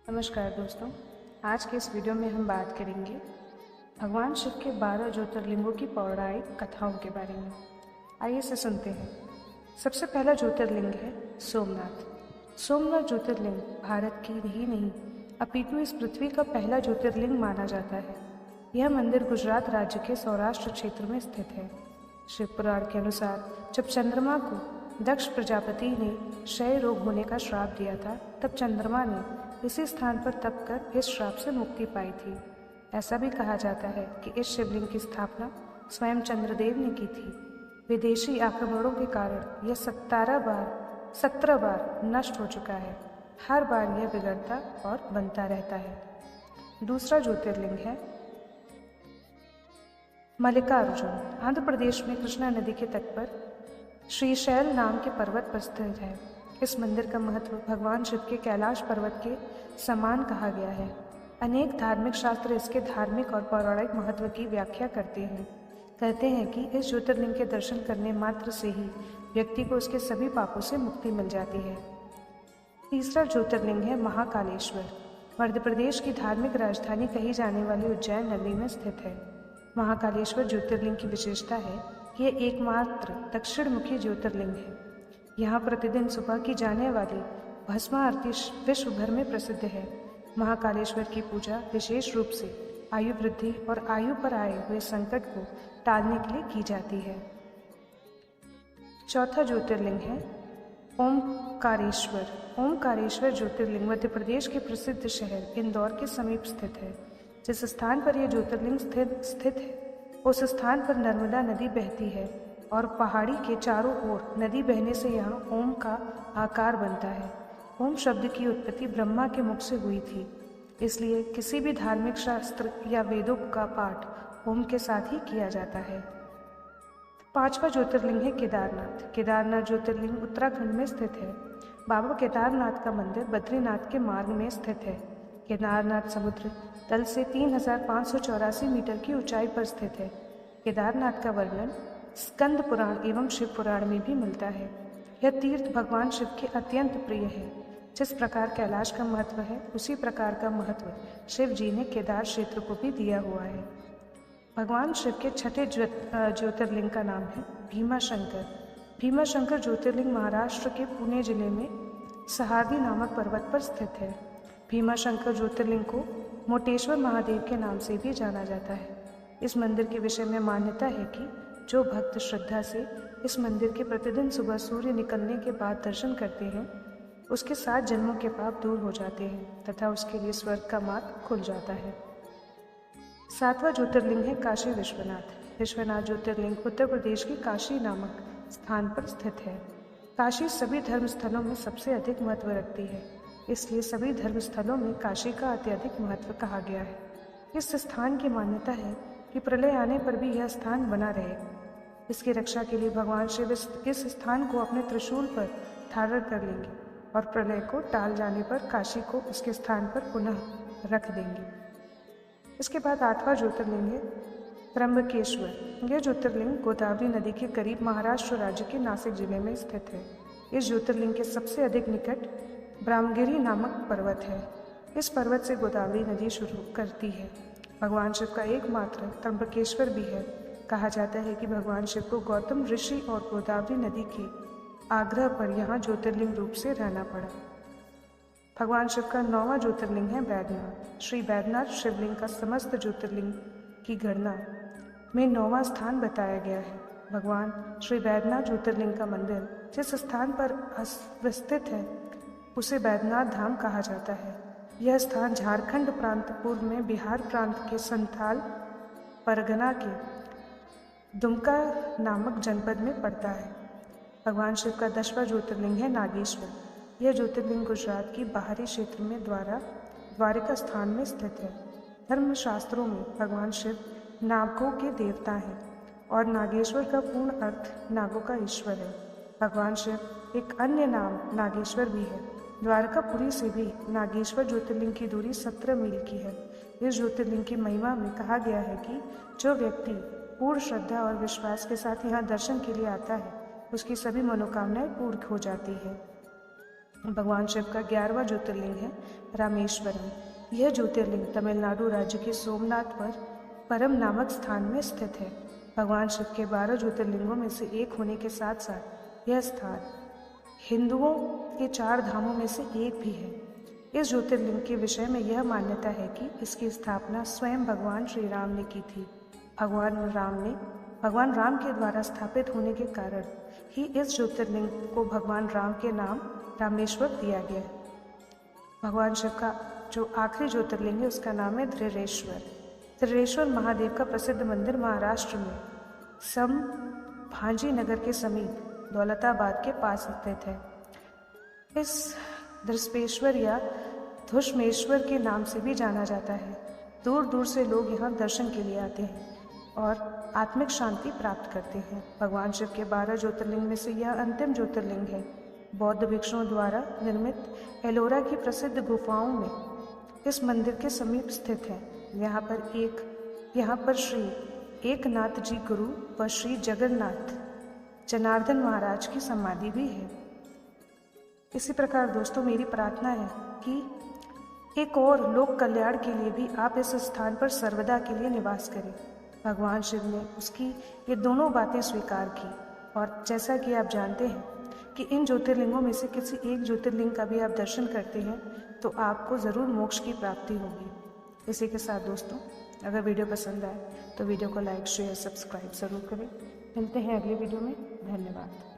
नमस्कार दोस्तों। आज के इस वीडियो में हम बात करेंगे भगवान शिव के 12 ज्योतिर्लिंगों की पौराणिक कथाओं के बारे में। आइए इसे सुनते हैं। सबसे पहला ज्योतिर्लिंग है सोमनाथ। सोमनाथ ज्योतिर्लिंग भारत की ही नहीं अपितु इस पृथ्वी का पहला ज्योतिर्लिंग माना जाता है। यह मंदिर गुजरात राज्य के सौराष्ट्र क्षेत्र में स्थित है। शिव पुराण के अनुसार जब चंद्रमा को दक्ष प्रजापति ने क्षय रोग होने का श्राप दिया था, तब चंद्रमा ने इसी स्थान पर तप कर इस श्राप से मुक्ति पाई थी। ऐसा भी कहा जाता है कि इस शिवलिंग की स्थापना स्वयं चंद्रदेव ने की थी। विदेशी आक्रमणों के कारण यह 17 बार नष्ट हो चुका है। हर बार यह बिगड़ता और बनता रहता है। दूसरा ज्योतिर्लिंग है मल्लिकार्जुन। आंध्र प्रदेश में कृष्णा नदी के तट पर श्रीशैल नाम के पर्वत पर स्थित है। इस मंदिर का महत्व भगवान शिव के कैलाश पर्वत के समान कहा गया है। अनेक धार्मिक शास्त्र इसके धार्मिक और पौराणिक महत्व की व्याख्या करते हैं। कहते हैं कि इस ज्योतिर्लिंग के दर्शन करने मात्र से ही व्यक्ति को उसके सभी पापों से मुक्ति मिल जाती है। तीसरा ज्योतिर्लिंग है महाकालेश्वर। मध्य प्रदेश की धार्मिक राजधानी कही जाने वाली उज्जैन नगरी में स्थित है। महाकालेश्वर ज्योतिर्लिंग की विशेषता है कि यह एकमात्र दक्षिण मुखी ज्योतिर्लिंग है। यहाँ प्रतिदिन सुबह की जाने वाली भस्मा आरती विश्व भर में प्रसिद्ध है। महाकालेश्वर की पूजा विशेष रूप से आयु वृद्धि और आयु पर आए हुए संकट को टालने के लिए की जाती है। चौथा ज्योतिर्लिंग है ओमकारेश्वर। ओमकारेश्वर ज्योतिर्लिंग मध्य प्रदेश के प्रसिद्ध शहर इंदौर के समीप स्थित है। जिस स्थान पर यह ज्योतिर्लिंग स्थित है, उस स्थान पर नर्मदा नदी बहती है और पहाड़ी के चारों ओर नदी बहने से यहाँ ओम का आकार बनता है। ओम शब्द की उत्पत्ति ब्रह्मा के मुख से हुई थी, इसलिए किसी भी धार्मिक शास्त्र या वेदों का पाठ ओम के साथ ही किया जाता है। पांचवा ज्योतिर्लिंग है केदारनाथ। केदारनाथ ज्योतिर्लिंग उत्तराखंड में स्थित है। बाबा केदारनाथ का मंदिर बद्रीनाथ के मार्ग में स्थित है। केदारनाथ समुद्र तल से 3584 मीटर की ऊंचाई पर स्थित है। केदारनाथ का वर्णन स्कंद पुराण एवं शिव पुराण में भी मिलता है। यह तीर्थ भगवान शिव के अत्यंत प्रिय है। जिस प्रकार कैलाश का महत्व है, उसी प्रकार का महत्व शिव जी ने केदार क्षेत्र को भी दिया हुआ है। भगवान शिव के छठे ज्योतिर्लिंग का नाम है भीमाशंकर। भीमाशंकर ज्योतिर्लिंग महाराष्ट्र के पुणे जिले में सहारदी नामक पर्वत पर स्थित है। भीमाशंकर ज्योतिर्लिंग को मोटेश्वर महादेव के नाम से भी जाना जाता है। इस मंदिर के विषय में मान्यता है कि जो भक्त श्रद्धा से इस मंदिर के प्रतिदिन सुबह सूर्य निकलने के बाद दर्शन करते हैं, उसके 7 जन्मों के पाप दूर हो जाते हैं तथा उसके लिए स्वर्ग का मार्ग खुल जाता है। सातवां ज्योतिर्लिंग है काशी विश्वनाथ। विश्वनाथ ज्योतिर्लिंग उत्तर प्रदेश की काशी नामक स्थान पर स्थित है। काशी सभी धर्म स्थलों में सबसे अधिक महत्व रखती है, इसलिए सभी धर्म स्थलों में काशी का अत्यधिक महत्व कहा गया है। इस स्थान की मान्यता है कि प्रलय आने पर भी यह स्थान बना रहेगा। इसकी रक्षा के लिए भगवान शिव इस स्थान को अपने त्रिशूल पर धारण कर लेंगे और प्रलय को टाल जाने पर काशी को उसके स्थान पर पुनः रख देंगे। इसके बाद 8वां ज्योतिर्लिंग है त्र्यंबकेश्वर। यह ज्योतिर्लिंग गोदावरी नदी के करीब महाराष्ट्र राज्य के नासिक जिले में स्थित है। इस ज्योतिर्लिंग के सबसे अधिक निकट ब्रह्मगिरी नामक पर्वत है। इस पर्वत से गोदावरी नदी शुरू करती है। भगवान शिव का एकमात्र त्र्यंबकेश्वर भी है। कहा जाता है कि भगवान शिव को गौतम ऋषि और गोदावरी नदी के आग्रह पर यहाँ ज्योतिर्लिंग रूप से रहना पड़ा। भगवान शिव का 9वां ज्योतिर्लिंग है बैद्यनाथ। श्री बैद्यनाथ शिवलिंग का समस्त ज्योतिर्लिंग की गणना में 9वां स्थान बताया गया है। भगवान श्री बैद्यनाथ ज्योतिर्लिंग का मंदिर जिस स्थान पर अवस्थित है, उसे बैद्यनाथ धाम कहा जाता है। यह स्थान झारखंड प्रांत पूर्व में बिहार प्रांत के संथाल परगना के दुमका नामक जनपद में पड़ता है। भगवान शिव का 10वां ज्योतिर्लिंग है नागेश्वर। यह ज्योतिर्लिंग गुजरात की बाहरी क्षेत्र में द्वारिका स्थान में स्थित है। धर्मशास्त्रों में भगवान शिव नागों के देवता हैं और नागेश्वर का पूर्ण अर्थ नागों का ईश्वर है। भगवान शिव एक अन्य नाम नागेश्वर भी है। द्वारकापुरी से भी नागेश्वर ज्योतिर्लिंग की दूरी 17 मील की है। इस ज्योतिर्लिंग की महिमा में कहा गया है कि जो व्यक्ति पूर्ण श्रद्धा और विश्वास के साथ यहाँ दर्शन के लिए आता है, उसकी सभी मनोकामनाएं पूर्ण हो जाती है। भगवान शिव का 11वां ज्योतिर्लिंग है रामेश्वरम। यह ज्योतिर्लिंग तमिलनाडु राज्य के सोमनाथ पर परम नामक स्थान में स्थित है। भगवान शिव के 12 ज्योतिर्लिंगों में से एक होने के साथ साथ यह स्थान हिंदुओं के 4 धामों में से एक भी है। इस ज्योतिर्लिंग के विषय में यह मान्यता है कि इसकी स्थापना स्वयं भगवान श्री राम ने की थी। भगवान राम के द्वारा स्थापित होने के कारण ही इस ज्योतिर्लिंग को भगवान राम के नाम रामेश्वर दिया गया है। भगवान शिव का जो आखिरी ज्योतिर्लिंग है उसका नाम है धृरेश्वर। धृरेश्वर महादेव का प्रसिद्ध मंदिर महाराष्ट्र में संभाजी नगर के समीप दौलताबाद के पास स्थित है। इस धृष्पेश्वर या धुष्मेश्वर के नाम से भी जाना जाता है। दूर दूर से लोग यहाँ दर्शन के लिए आते हैं और आत्मिक शांति प्राप्त करते हैं। भगवान शिव के 12 ज्योतिर्लिंग में से यह अंतिम ज्योतिर्लिंग है। बौद्ध भिक्षुओं द्वारा निर्मित एलोरा की प्रसिद्ध गुफाओं में इस मंदिर के समीप स्थित है। यहाँ पर श्री एकनाथ जी गुरु व श्री जगन्नाथ जनार्दन महाराज की समाधि भी है। इसी प्रकार दोस्तों मेरी प्रार्थना है कि एक और लोक कल्याण के लिए भी आप इस स्थान पर सर्वदा के लिए निवास करें। भगवान शिव ने उसकी ये दोनों बातें स्वीकार की और जैसा कि आप जानते हैं कि इन ज्योतिर्लिंगों में से किसी एक ज्योतिर्लिंग का भी आप दर्शन करते हैं तो आपको ज़रूर मोक्ष की प्राप्ति होगी। इसी के साथ दोस्तों अगर वीडियो पसंद आए तो वीडियो को लाइक शेयर सब्सक्राइब ज़रूर करें। मिलते हैं अगले वीडियो में। धन्यवाद।